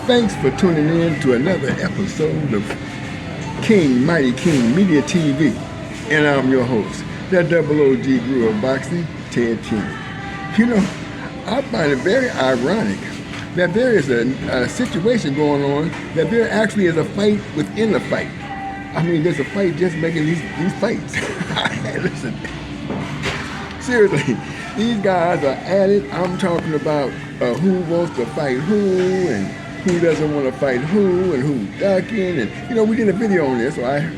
Thanks for tuning in to another episode of Mighty King Media TV. And I'm your host, that double OG guru of boxing, Ted King. You know, I find it very ironic that there is a situation going on that there actually is a fight within the fight. I mean, there's a fight just making these fights. Listen, seriously, these guys are at it. I'm talking about who wants to fight who and who doesn't want to fight who and who's ducking. And, we did a video on this, a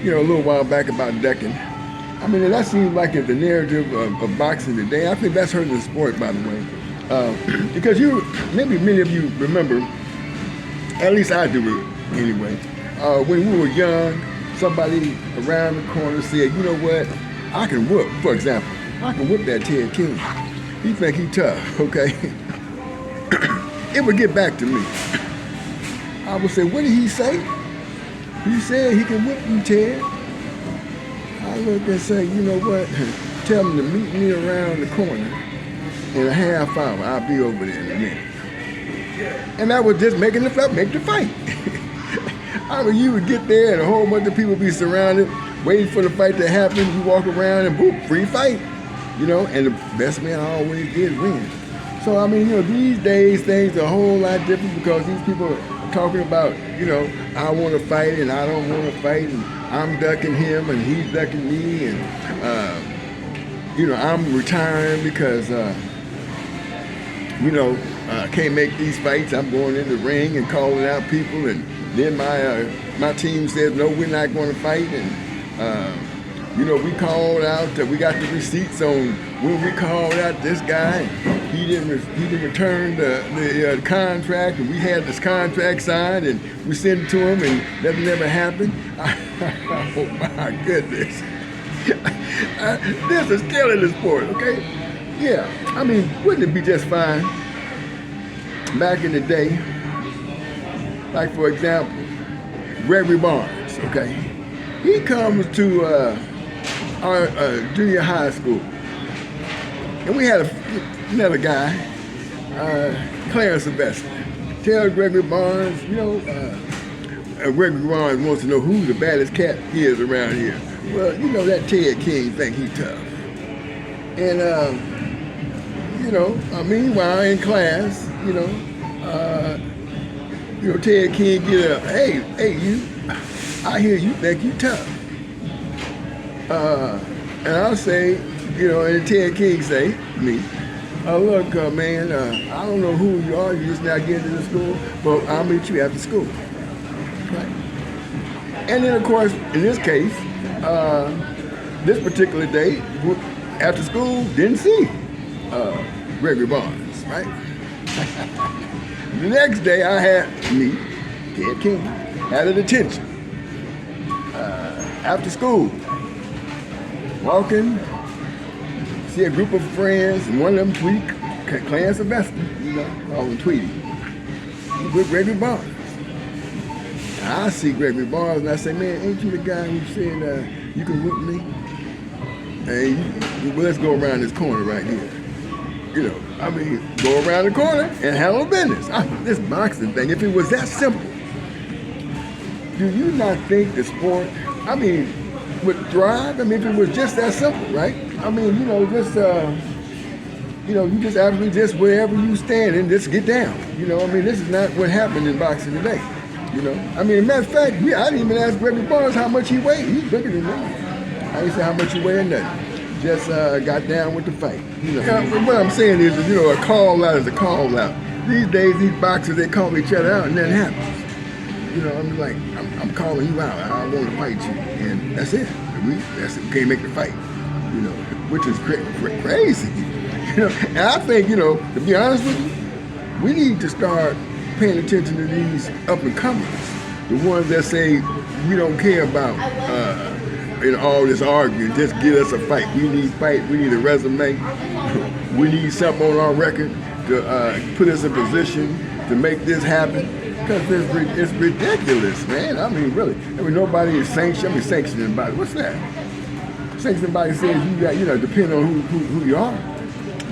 little while back about ducking. I mean, that seems like the narrative of boxing today. I think that's hurting the sport, by the way. Because maybe many of you remember, at least I do anyway, when we were young, somebody around the corner said, you know what, I can whoop, for example, I can whoop that Ted King. He think he tough, okay? It would get back to me. I would say, what did he say? He said he can whip you, Ted. I look and say, you know what, tell him to meet me around the corner in a half hour. I'll be over there in a minute. And that was just make the fight. I mean, you would get there and a whole bunch of people be surrounded, waiting for the fight to happen. You walk around and boom, free fight. And the best man always did win. So, I mean, these days things are a whole lot different because these people are talking about, I want to fight and I don't want to fight and I'm ducking him and he's ducking me and, I'm retiring because, I can't make these fights. I'm going in the ring and calling out people and then my team says, no, we're not going to fight. And, we called out, we got the receipts on when we called out this guy. He didn't return the contract, and we had this contract signed, and we sent it to him, and nothing ever happened. Oh my goodness. This is killing the sport, okay? Yeah, I mean, wouldn't it be just fine back in the day? Like, for example, Gregory Barnes, okay? He comes to our junior high school. And we had another guy, Clarence Sylvester. Tell Gregory Barnes, Gregory Barnes wants to know who the baddest cat is around here. Well, that Ted King think he tough. And, meanwhile in class, Ted King get a, hey, you, I hear you think you tough. And I'll say, and Ted King say, me, look, man, I don't know who you are, you just now getting to the school, but I'll meet you after school. Right? And then, of course, in this case, this particular day, after school, didn't see Gregory Barnes, right? The next day, I had me, Ted King, had a detention. After school, walking, see a group of friends, and one of them tweet, Clarence Sylvester, call him Tweety, with Gregory Barnes. And I see Gregory Barnes and I say, man, ain't you the guy who said you can whip me? And let's go around this corner right here. Go around the corner and handle business. This boxing thing, if it was that simple, do you not think the sport, would thrive? If it was just that simple, right? You just actually just wherever you stand and just get down. This is not what happened in boxing today. Matter of fact, I didn't even ask Gregory Barnes how much he weighed. He's bigger than me. I didn't say how much he weighed or nothing. Just got down with the fight. What I'm saying is, a call out is a call out. These days, these boxers, they call each other out and nothing happens. I'm calling you out. I want to fight you, and that's it. We can't make the fight. Which is crazy. And I think, to be honest with you, we need to start paying attention to these up and comers, the ones that say we don't care about all this arguing. Just get us a fight. We need fight. We need a resume. We need something on our record to put us in position to make this happen. Because it's ridiculous, man. Really. Nobody is sanctioning anybody. What's that? Sanctioning anybody says you got, depending on who you are.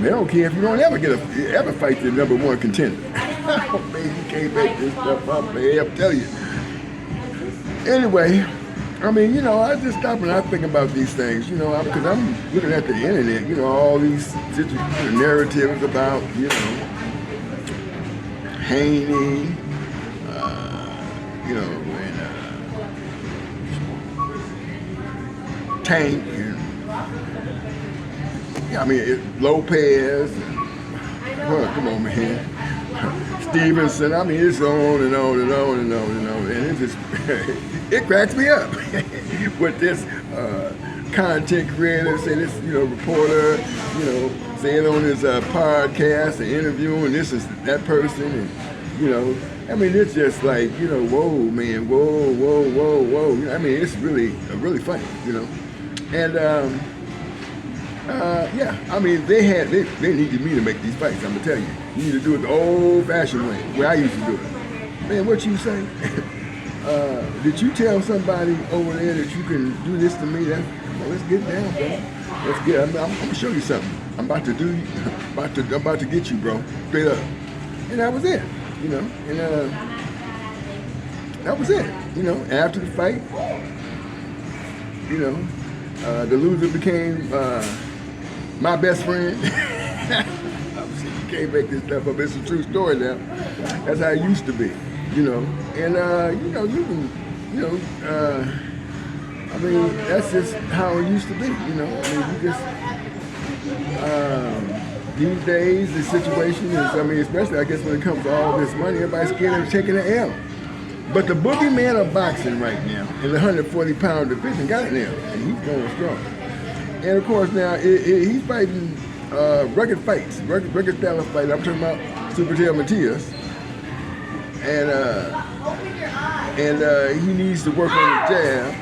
They don't care if you don't ever fight the number one contender. Man, you can't make this stuff up, man. I'm telling you. Anyway, I mean, I just stop and I think about these things, because I'm looking at the internet, all these narratives about, Haney, and Tank, and Lopez, well, come on, man. Stevenson, it's on and on and on and on and on, and it just it cracks me up with this content creator, say this reporter, saying on his podcast and interviewing this is that person, and it's just like whoa, man, whoa. It's really funny, and they needed me to make these fights. I'm gonna tell you, you need to do it the old-fashioned way, where I used to do it. Man, what you say? Did you tell somebody over there that you can do this to me? Come on, let's get down, bro. Let's get. I'm gonna show you something. I'm about to get you, bro. Straight up. And that was it, And that was it, And after the fight, the loser became my best friend. You can't make this stuff up. It's a true story now. That's how it used to be, And you can, that's just how it used to be, you just. These days, the situation is, especially I guess when it comes to all this money, everybody's scared of taking an L. But the boogeyman of boxing right now in the 140-pound division got an L, and he's going strong. And of course now he's fighting record fights, record style of fight. I'm talking about Super Tail Matias, and he needs to work on his jab.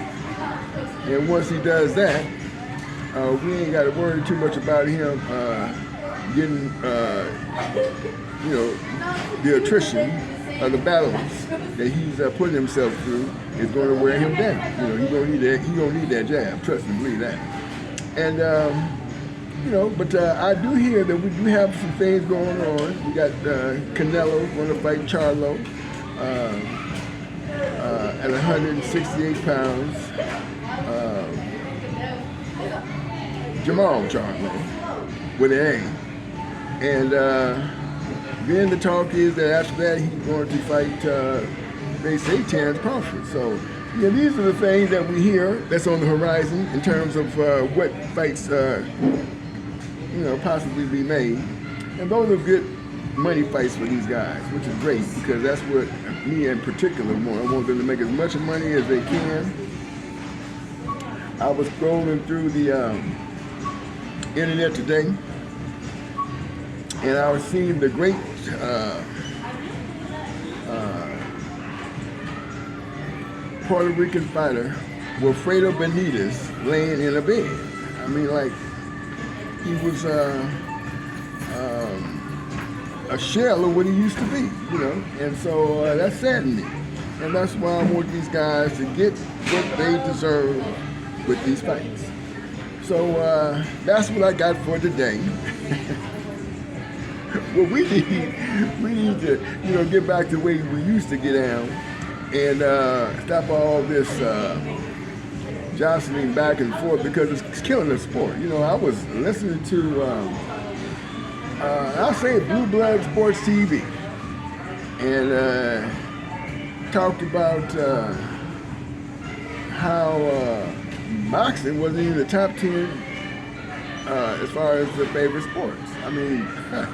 And once he does that, we ain't got to worry too much about him getting, the attrition of the battles that he's putting himself through is going to wear him down. He's going to need that. He going to need that jab. Trust me, believe that. And but I do hear that we do have some things going on. We got Canelo going to fight Charlo at 168 pounds. Jamal Charlo with an A. And then the talk is that after that he's going to fight, they say, Terrence Crawford. So these are the things that we hear that's on the horizon in terms of what fights, possibly be made. And those are good money fights for these guys, which is great because that's what me in particular want. I want them to make as much money as they can. I was scrolling through the internet today, and I was seeing the great Puerto Rican fighter Wilfredo Benitez laying in a bed. He was a shell of what he used to be, and so that saddened me. And that's why I want these guys to get what they deserve with these fights. So that's what I got for today. Well, we need to, get back to the way we used to get down and stop all this jostling back and forth because it's killing the sport. I was listening to, I'll say Blue Blood Sports TV, and talked about how boxing wasn't even the top 10 as far as the favorite sports.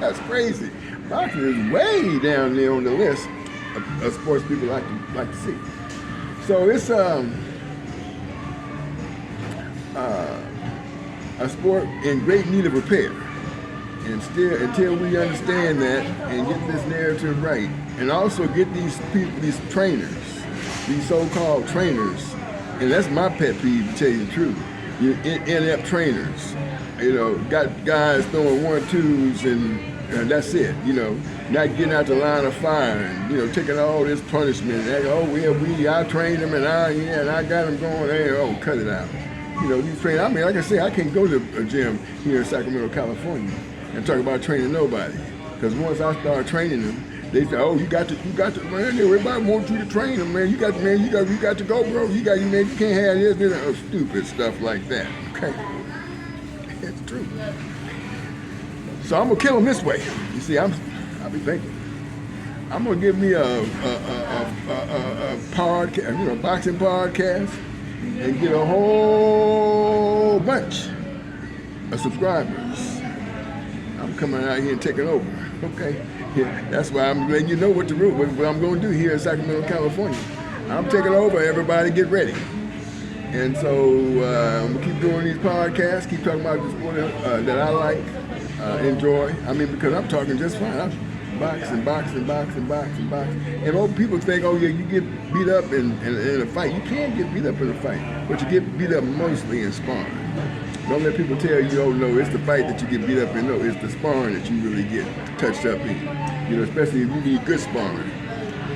That's crazy. Boxing is way down there on the list of sports people like to see. So it's a sport in great need of repair. And still, until we understand that and get this narrative right, and also get these people, these trainers, these so-called trainers, and that's my pet peeve, to tell you the truth. Inept trainers, got guys throwing 1-2s and that's it, not getting out the line of fire and, taking all this punishment. I trained them and I got them going, cut it out. These trainers, like I say, I can't go to a gym here in Sacramento, California and talk about training nobody. Because once I start training them, They say, oh, you got to, man. Everybody wants you to train them, man. You got to go, bro. You can't have this, stupid stuff like that. Okay, it's true. So I'm gonna kill them this way. You see, I'll be thinking. I'm gonna give me a podcast, boxing podcast, and get a whole bunch of subscribers. I'm coming out here and taking over. Okay, yeah, that's why I'm letting you know what I'm going to do here in Sacramento, California. I'm taking over. Everybody, get ready. And so I'm gonna keep doing these podcasts. Keep talking about the sport that I like, enjoy. I mean, because I'm talking just fine. I'm boxing. And most people think, oh yeah, you get beat up in a fight. You can't get beat up in a fight, but you get beat up mostly in sparring. Don't let people tell you, oh no, it's the fight that you get beat up in. No, it's the sparring that you really get touched up in. Especially if you need good sparring.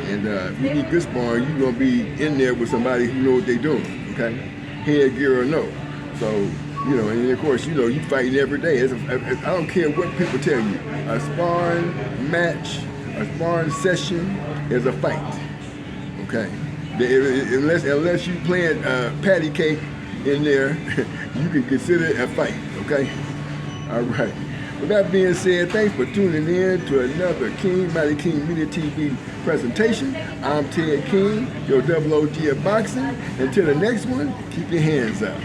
And if you need good sparring, you're gonna be in there with somebody who knows what they're doing. Okay, head gear or no. So and of course, you fighting every day. I don't care what people tell you. A sparring match, a sparring session is a fight. Okay, unless you playing patty cake in there, you can consider it a fight. Okay, all right. With that being said, thanks for tuning in to another King Mighty King Media TV presentation. I'm Ted King, your double OG of boxing. Until the next one, keep your hands up.